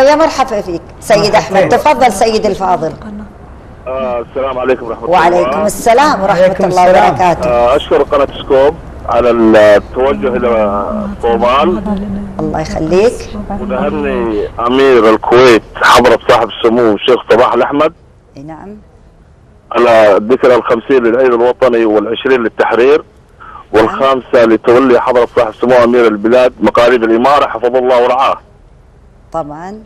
ويا مرحبا فيك سيد أحمد. تفضل سيد الفاضل. السلام عليكم ورحمة الله. وعليكم السلام ورحمة الله وبركاته. أشكر قناة سكوب على التوجه إلى الصومال. الله يخليك. ونهني أمير الكويت حضرة صاحب السمو الشيخ صباح الأحمد. نعم. على الذكرى ال50 للعيد الوطني وال20 للتحرير والخامسة لتولي حضرة صاحب السمو أمير البلاد مقاليد الإمارة حفظه الله ورعاه. طبعا.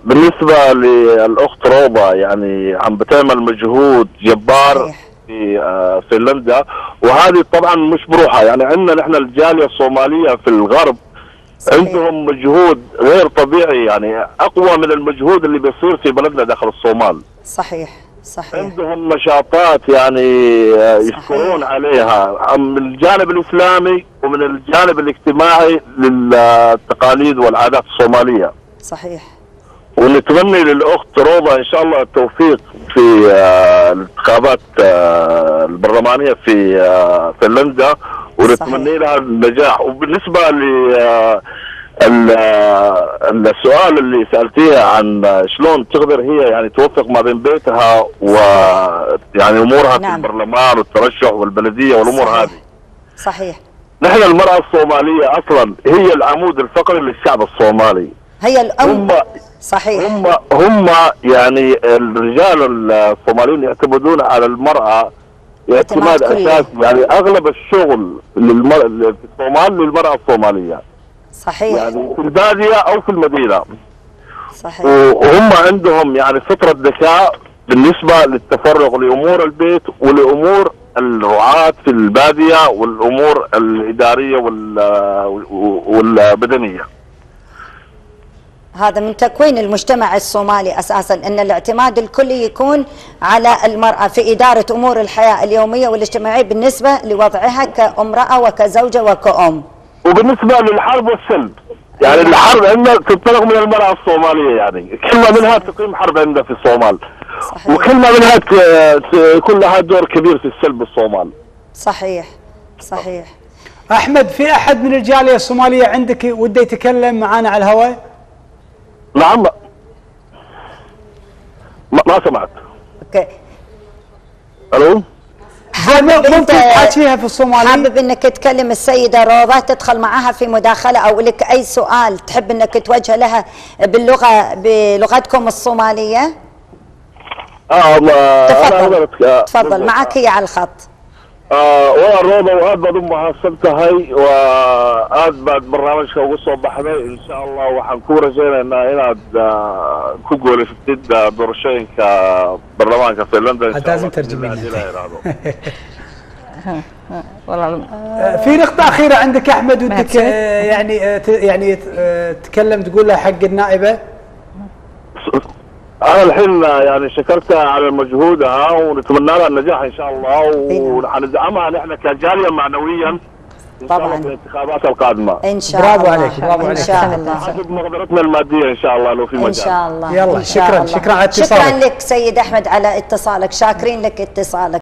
بالنسبة للأخت روضة يعني عم بتعمل مجهود جبار. صحيح. في فنلندا، وهذه طبعا مش بروحها، يعني عندنا نحن الجالية الصومالية في الغرب. صحيح. عندهم مجهود غير طبيعي، يعني أقوى من المجهود اللي بيصير في بلدنا داخل الصومال. صحيح صحيح. عندهم نشاطات يعني يشكرون عليها من الجانب الإسلامي ومن الجانب الاجتماعي للتقاليد والعادات الصومالية. صحيح. ونتمنى للأخت روضة إن شاء الله التوفيق في الانتخابات البرلمانية في فنلندا، ونتمنى لها النجاح. وبالنسبة السؤال اللي سألتيها عن شلون تقدر هي يعني توفق ما بين بيتها ويعني أمورها. نعم. في البرلمان والترشح والبلدية والأمور. صحيح. هذه صحيح. نحن المرأة الصومالية أصلا هي العمود الفقري للشعب الصومالي. هي الأم. صحيح. هم يعني الرجال الصوماليين يعتمدون على المرأة اعتماد أساسي، يعني أغلب الشغل في الصومال للمرأة الصومالية. صحيح. يعني في البادية أو في المدينة. صحيح. وهم عندهم يعني فطرة ذكاء بالنسبة للتفرغ لأمور البيت ولأمور الرعاة في البادية والأمور الإدارية والبدنية. هذا من تكوين المجتمع الصومالي أساسا، أن الاعتماد الكلي يكون على المرأة في إدارة أمور الحياة اليومية والاجتماعية بالنسبة لوضعها كامرأة وكزوجة وكأم. وبالنسبة للحرب والسلب، يعني الحرب عندنا تنطلق من المرأة الصومالية، يعني كلمة منها تقيم حرب عندنا في الصومال. صحيح. وكلمة منها يكون لها دور كبير في السلب الصومال. صحيح صحيح. أحمد، في أحد من الجالية الصومالية عندك وده يتكلم معنا على الهواء؟ نعم. ما سمعت. اوكي. الو. ممكن تحكيها في الصومالي؟ حابب انك تكلم السيدة روضة، تدخل معها في مداخلة او لك اي سؤال تحب انك توجه لها بلغتكم الصومالية؟ تفضل معك هي على الخط. والله روضة وآد بضمها سبتهاي وآد بعد برنامجك وصبحنا إن شاء الله وحنكون رجينا إن هنا كوكولي في التد برشين كبرلمان كفنلندا إن شاء الله. لازم ترجمين. في نقطة أخيرة عندك أحمد ودك يعني تتكلم تقول له حق النائبة. أنا الحين يعني شكرتها على مجهودها ونتمنى لها النجاح إن شاء الله، وندعمها نحن كجالية معنويا إن شاء الله في الانتخابات القادمة. إن شاء الله. برافو عليك برافو عليك. إن شاء الله. حسب مقدرتنا المادية إن شاء الله لو في مجال. إن شاء الله. يلا شكرا على اتصالك. شكرا لك سيد أحمد على اتصالك، شاكرين لك اتصالك.